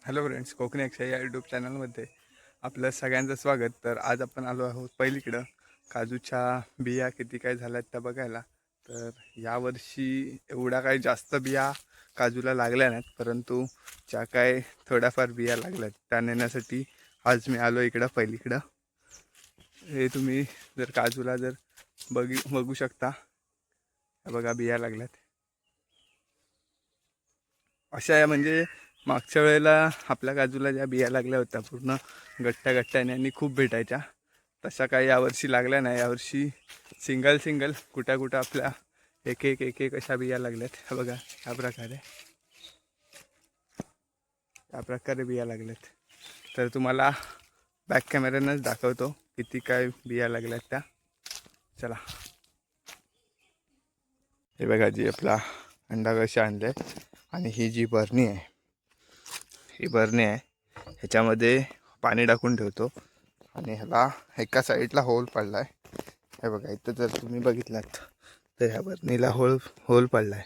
Hello friends, Konkani अक्षय या YouTube चॅनलमध्ये आपलं सगळ्यांचं स्वागत. तर आज आपण आलो आहोत पहिलीकडं काजूच्या बिया किती काय झाल्यात त्या बघायला. तर यावर्षी एवढा काही जास्त बिया काजूला लागल्या नाहीत, परंतु ज्या काय थोड्याफार बिया लागल्यात त्या नेण्यासाठी आज मी आलो इकडं पहिलीकडं. हे तुम्ही जर काजूला जर बघू शकता, बघा बिया लागल्यात अशा. म्हणजे मागच्या वेळेला आपल्या काजूला ज्या बिया लागल्या होत्या पूर्ण गट्ट्या गट्ट्याने आणि खूप भेटायच्या, तशा काही यावर्षी लागल्या नाही. यावर्षी सिंगल सिंगल कुठ्या कुठं आपल्या एक एक एक एक अशा बिया लागल्यात. हे बघा या प्रकारे बिया लागल्यात. तर तुम्हाला बॅक कॅमेऱ्यानंच दाखवतो किती काय बिया लागल्यात त्या. चला, हे बघा जी आपला अंडा कशा आणले आणि ही जी बरणी आहे, ही बरणी आहे, ह्याच्यामध्ये पाणी टाकून ठेवतो आणि ह्याला एका साईडला होल पडला आहे. हे बघा इथं जर तुम्ही बघितलात तर ह्या बरणीला होल पडला आहे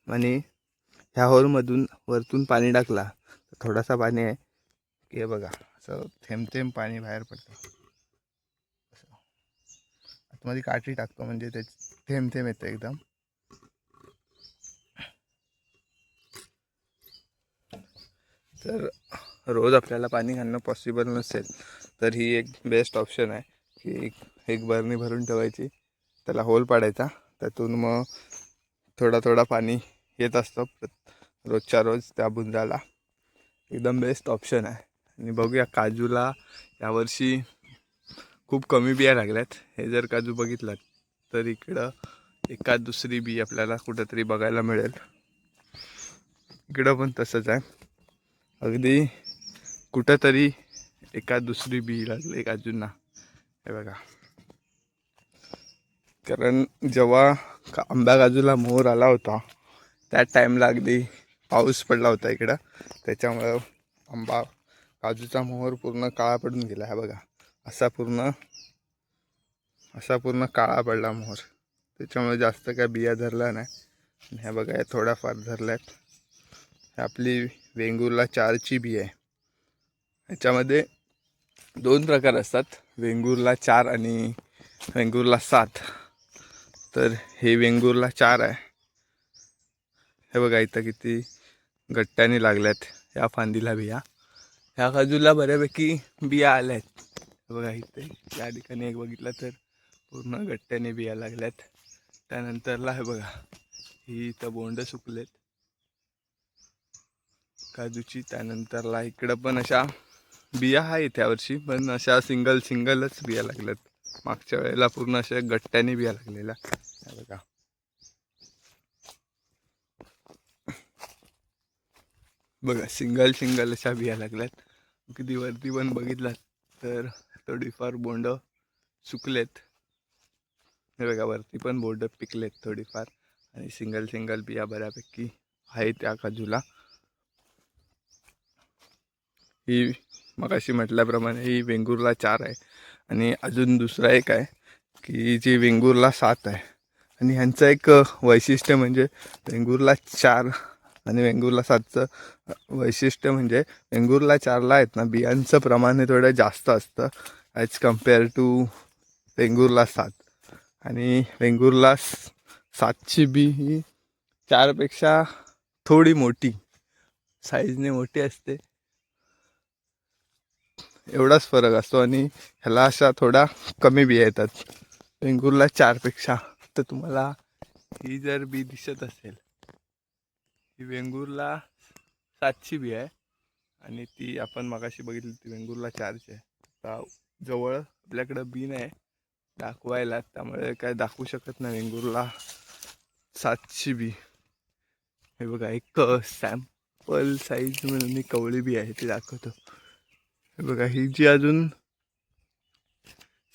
आणि ह्या होलमधून वरतून पाणी टाकला तर थोडासा पाणी आहे की हे बघा असं थेंब थेंब पाणी बाहेर पडतं. असं आतमध्ये काठी टाकतो म्हणजे ते थेंब थेंब येतं एकदम. तर रोज आपल्याला पाणी घालणं पॉसिबल नसेल तर ही एक बेस्ट ऑप्शन आहे की एक बरणी भरून ठेवायची, त्याला होल पाडायचा, त्यातून मग थोडा थोडा पाणी येत असतं रोजच्या रोज त्या बुंदाला. एकदम बेस्ट ऑप्शन आहे. आणि बघूया काजूला यावर्षी खूप कमी बिया लागल्यात. हे जर काजू बघितलात तर इकडं एकाद दुसरी बी आपल्याला कुठंतरी बघायला मिळेल. इकडं पण तसंच आहे, अगदी कुठंतरी एकाद दुसरी बी लागली काजूंना. हे बघा, कारण जेव्हा आंबा काजूला मोहर आला होता त्या टाईमला अगदी पाऊस पडला होता इकडं, त्याच्यामुळं आंबा काजूचा मोहर पूर्ण काळा पडून गेला. हा बघा असा पूर्ण काळा पडला मोहर, त्याच्यामुळे जास्त काय बिया धरला नाही. ह्या बघा या थोड्याफार धरल्यात. आपली वेंगुर्ला 4ची बी आहे. ह्याच्यामध्ये 2 प्रकार असतात, वेंगुर्ला 4 आणि वेंगुर्ला 7. तर हे वेंगुर्ला 4 आहे. हे बघा इथं किती गट्ट्याने लागल्यात या फांदीला बिया. ह्या काजूला बऱ्यापैकी बिया आल्यात. हे बघा इथे या ठिकाणी एक बघितलं तर पूर्ण गट्ट्याने बिया लागल्यात. त्यानंतरला हे बघा ही इथं बोंड सुकलेत काजूची. त्यानंतरला इकडं पण अशा बिया आहेत त्यावर्षी, पण अशा सिंगलच बिया लागल्यात. मागच्या वेळेला पूर्ण अशा गट्ट्याने बिया लागलेल्या. बघा बघा सिंगल अशा बिया लागल्यात. किती वरती पण बघितलात तर थोडीफार बोंड सुकलेत. हे बघा वरती पण बोंड पिकलेत थोडीफार, आणि सिंगल बिया बऱ्यापैकी आहेत त्या काजूला. ही मगाशी म्हटल्याप्रमाणे ही वेंगुर्ला 4 आहे. आणि अजून दुसरा एक आहे की जी वेंगुर्ला 7 आहे. आणि ह्यांचं एक वैशिष्ट्य म्हणजे वेंगुर्ला 4 आणि वेंगुर्ला 7चं वैशिष्ट्य म्हणजे वेंगुर्ला 4ला आहेत ना बियांचं प्रमाण हे थोडं जास्त असतं ॲज कम्पेअर टू वेंगुर्ला 7. आणि वेंगुर्ला 7ची बी ही 4पेक्षा थोडी मोठी साईजने मोठी असते, एवढाच फरक असतो. आणि ह्याला अशा थोडा कमी बिया येतात वेंगुर्ला 4पेक्षा. तर तुम्हाला ही जर बी दिसत असेल, ही वेंगुर्ला 7ची बी आहे आणि ती आपण मगाशी बघितली ती वेंगुर्ला 4ची आहे. आता जवळ आपल्याकडं बी नाही दाखवायला, त्यामुळे काय दाखवू शकत नाही वेंगुर्ला 7ची बी. हे बघा एक सॅम्पल साईज म्हणून मी कवळी बी आहे ती दाखवतो. हे बघा ही जी अजून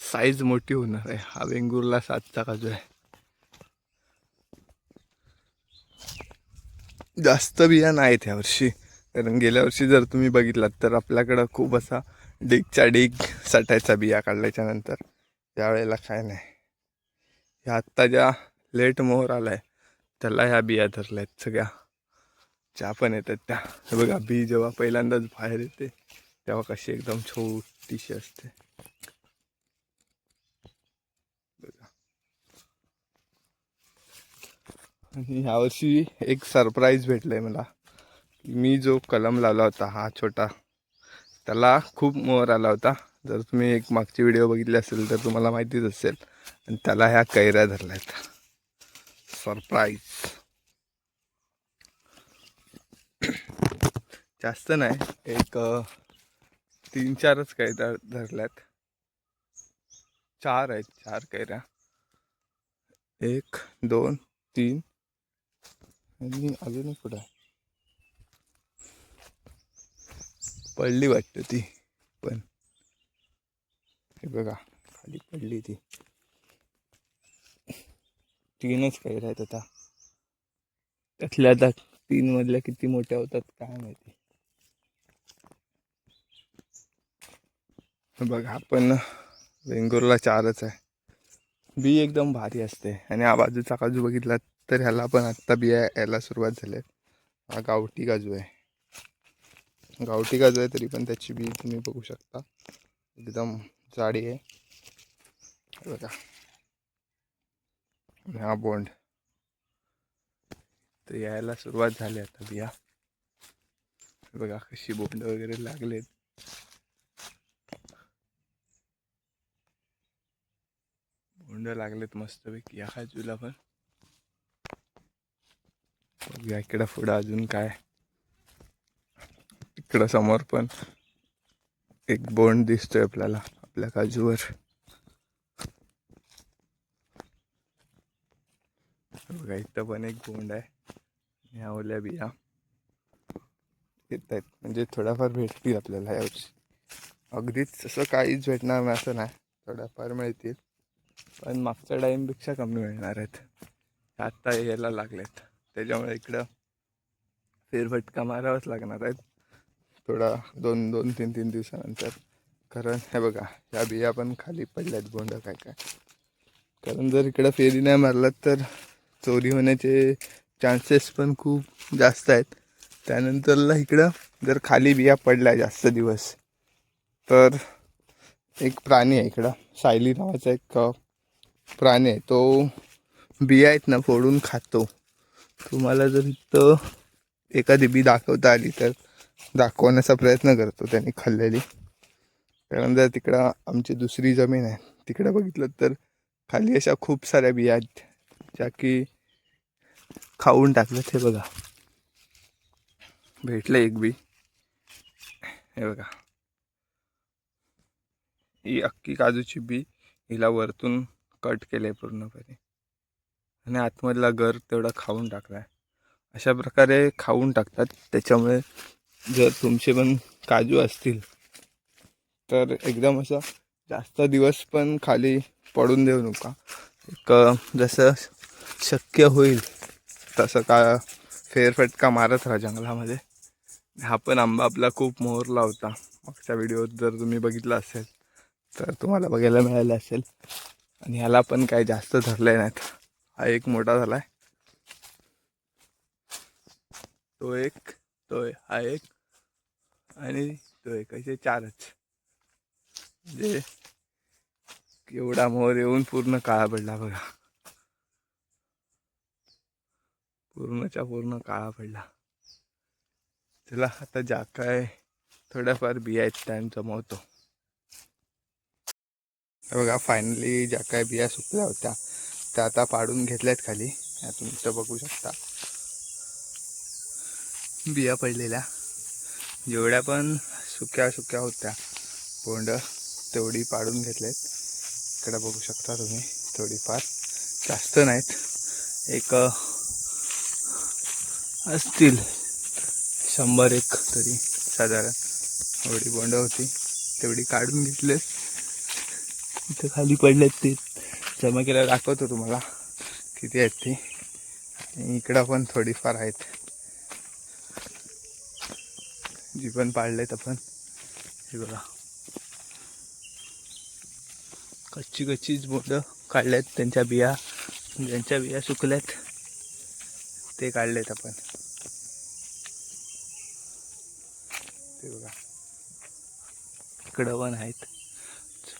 साईज मोठी होणार आहे, हा वेंगुर्ला 7चा काजू आहे. जास्त बिया नाहीत ह्यावर्षी, कारण गेल्या वर्षी जर तुम्ही बघितलात तर आपल्याकडं खूप असा डिग साठायचा बिया काढल्याच्या नंतर. त्यावेळेला काय नाही, ह्या आत्ता ज्या लेट मोहर आलाय त्याला ह्या बिया धरल्यात सगळ्या. चहा पण येतात त्या. हे बघा बी जेव्हा पहिल्यांदाच बाहेर येते तेव्हा कशी एकदम छोटीशी असते बघा. आणि यावर्षी एक सरप्राईज भेटलंय मला. मी जो कलम लावला होता हा छोटा, त्याला खूप मोहर आला होता. जर तुम्ही एक मागची व्हिडिओ बघितली असेल तर तुम्हाला माहितीच असेल. आणि त्याला ह्या कैऱ्या धरल्यात. सरप्राईज. जास्त नाही, एक 3-4च कैऱ्या धरल्यात. 4 आहेत, 4 कैऱ्या. 1 2 3 आणि अजून एक कुठं पडली वाटतं ती पण. हे बघा खाली पडली ती. 3च कैऱ्या आहेत आता. त्यातल्या आता 3 मधल्या किती मोठ्या होतात काय माहिती. बघा आपण वेंगुर्ला 4च आहे. बी एकदम भारी असते. आणि हा बाजूचा काजू बघितला तर ह्याला पण आत्ता बिया यायला सुरुवात झाली. हा गावठी काजू आहे. गावठी काजू आहे तरी पण त्याची बी तुम्ही बघू शकता एकदम जाडी आहे बघा. हा बोंड तर यायला सुरुवात झाली आता बिया. बघा कशी बोंड वगैरे लागलेत. बोंड लागलेत मस्तपैकी या काजूला पण. बघूया इकडं पुढं अजून काय. इकडं समोर पण एक बोंड दिसतोय आपल्याला आपल्या काजूवर. बघा इथं पण एक बोंड आहे. ह्या ओल्या बिया येत आहेत म्हणजे थोड्याफार भेटतील आपल्याला यावर्षी. अगदीच असं काहीच भेटणार नाही असं नाही, थोड्याफार मिळतील पण मागच्या टाईमपेक्षा कमी मिळणार आहेत. आत्ता यायला लागलेत त्याच्यामुळे इकडं फेरफटका मारावाच लागणार आहेत थोडा 2-3 दिवसानंतर. कारण हे बघा या बिया पण खाली पडल्यात बोंड काय काय. कारण जर इकडं फेरी नाही मारलात तर चोरी होण्याचे चान्सेस पण खूप जास्त आहेत. त्यानंतरला इकडं जर खाली बिया पडल्या जास्त दिवस तर एक प्राणी आहे इकडं, सायली नावाचा एक प्राणी आहे. तो बिया आहेत ना फोडून खातो. तुम्हाला जर इथं एखादी बी दाखवता आली तर दाखवण्याचा प्रयत्न करतो त्यांनी खाल्लेली. त्यानंतर तिकडं आमची दुसरी जमीन आहे तिकडं बघितलं तर खाली अशा खूप साऱ्या बिया आहेत ज्या की खाऊन टाकल्यात. हे बघा भेटलं एक बी. हे बघा ही अख्खी काजूची बी हिला वरतून कट केले पूर्णपणे आणि आतमधला गर तेवढा खाऊन टाकलाय. अशा प्रकारे खाऊन टाकतात. त्याच्यामुळे जर तुमचे पण काजू असतील तर एकदम असं जास्त दिवस पण खाली पडून देऊ नका. एक जसं शक्य होईल तसं का फेरफटका मारत राहा जंगलामध्ये. हा पण आंबा आपला खूप मोहरला होता. मागच्या व्हिडिओत जर तुम्ही बघितला असेल तर तुम्हाला बघायला मिळालं असेल. आणि ह्याला पण काही जास्त धरले नाहीत. हा एक मोठा झालाय, तो एक, हा एक आणि तो एक, असे 4च. म्हणजे एवढा मोहर येऊन पूर्ण काळा पडला बघा. पूर्णच्या पूर्ण काळा पडला. चला आता ज्या काय थोड्याफार बिया आहेत त्या जमवतो. बघा फायनली ज्या काय बिया सुकल्या होत्या त्या आता पाडून घेतल्यात खाली. तुम्ही इथं बघू शकता बिया पडलेल्या. जेवढ्या पण सुक्या होत्या बोंड तेवढी पाडून घेतलेत. इकडे बघू शकता तुम्ही थोडीफार, जास्त नाहीत. एक असतील 100-1 तरी साधारण एवढी बोंड होती. तेवढी काढून घेतलेत. इथं खाली पडलेत ते जमा केल्यावर दाखवतो तुम्हाला किती आहेत ती. इकडं पण थोडीफार आहेत जी पण पाडलेत आपण. हे बघा कच्चीच बोंड काढल्यात. त्यांच्या बिया, ज्यांच्या बिया सुकल्यात ते काढलेत आपण. ते बघा, इकडं पण आहेत.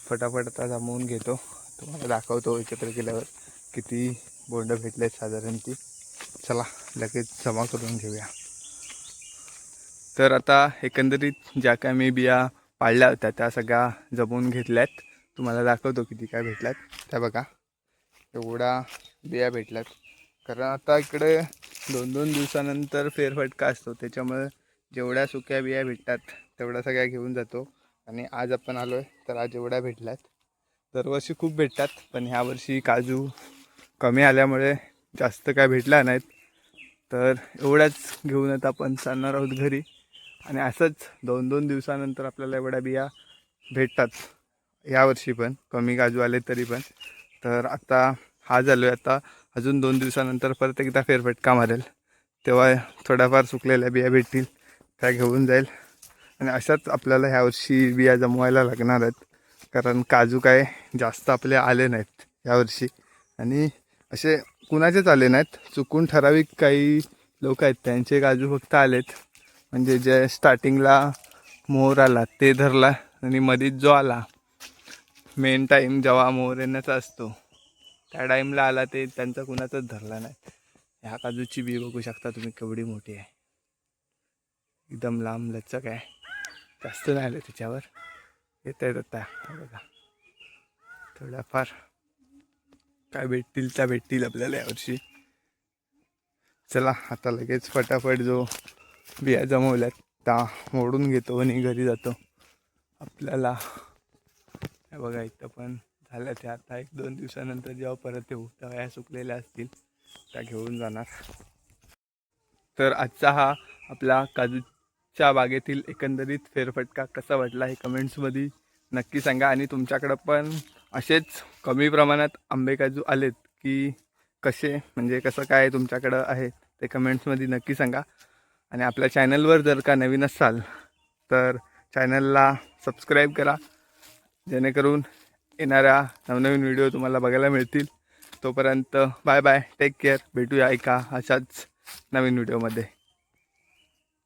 फटाफट आता जमवून घेतो, तुम्हाला दाखवतो एकत्र केल्यावर किती बोंड भेटलेत साधारण ती. चला लगेच जमा करून घेऊया. तर आता एकंदरीत ज्या काय मी बिया पाळल्या होत्या त्या सगळ्या जमवून घेतल्यात. तुम्हाला दाखवतो किती काय भेटल्यात त्या बघा. एवढा बिया भेटल्यात, कारण आता इकडे 2-2 दिवसानंतर फेरफटका असतो, त्याच्यामुळे जेवढ्या सुक्या बिया भेटतात तेवढ्या सगळ्या घेऊन जातो. आणि आज आपण आलो आहे तर आज एवढ्या भेटल्यात. दरवर्षी खूप भेटतात, पण ह्यावर्षी काजू कमी आल्यामुळे जास्त काय भेटल्या नाहीत. तर एवढ्याच घेऊन आता आपण चालणार आहोत घरी. आणि असंच 2-2 दिवसानंतर आपल्याला एवढ्या बिया भेटतात यावर्षी पण, कमी काजू आले तरी पण. तर आता हा झालो आहे, आता अजून 2 दिवसानंतर परत एकदा फेरफटका मारेल, तेव्हा थोड्याफार सुकलेल्या बिया भेटतील, त्या घेऊन जाईल. आणि अशाच आपल्याला ह्यावर्षी बिया जमवायला लागणार आहेत, कारण काजू काय जास्त आपले आले नाहीत यावर्षी. आणि असे कुणाचेच आले नाहीत, चुकून ठराविक काही लोक आहेत त्यांचे काजू फक्त आलेत. म्हणजे जे स्टार्टिंगला मोहर आला ते धरला, आणि मधीच जो आला मेन टाईम जेव्हा मोहर येण्याचा असतो त्या टाईमला आला ते त्यांचा कुणाचाच धरला नाही. ह्या काजूची बी बघू शकता तुम्ही केवढी मोठी आहे, एकदम लांब लचक आहे, जास्त नाही आलं त्याच्यावर. येत आहेत आता बघा, थोड्याफार काय भेटतील त्या भेटतील आपल्याला यावर्षी. चला आता लगेच फटाफट जो बिया जमवल्यात त्या मोडून घेतो आणि घरी जातो. आपल्याला हे बघा इथं पण झालं ते, आता 1-2 दिवसानंतर जेव्हा परत येऊ तेव्हा या सुकलेल्या असतील त्या घेऊन जाणार. तर आजचा हा आपला काजूच्या बागेतील एकंदरीत फेरफटका कसा वाटला हे कमेंट्समध्ये नक्की सांगा. आणि तुमच्याकडं पण असेच कमी प्रमाणात आंबे काजू आलेत की कसे, म्हणजे कसं काय तुमच्याकडं आहे ते कमेंट्समध्ये नक्की सांगा. आणि आपल्या चॅनलवर जर का नवीन असाल तर चॅनलला सबस्क्राईब करा, जेणेकरून येणाऱ्या नवनवीन व्हिडिओ तुम्हाला बघायला मिळतील. तोपर्यंत बाय बाय, टेक केअर, भेटूया एका अशाच नवीन व्हिडिओमध्ये.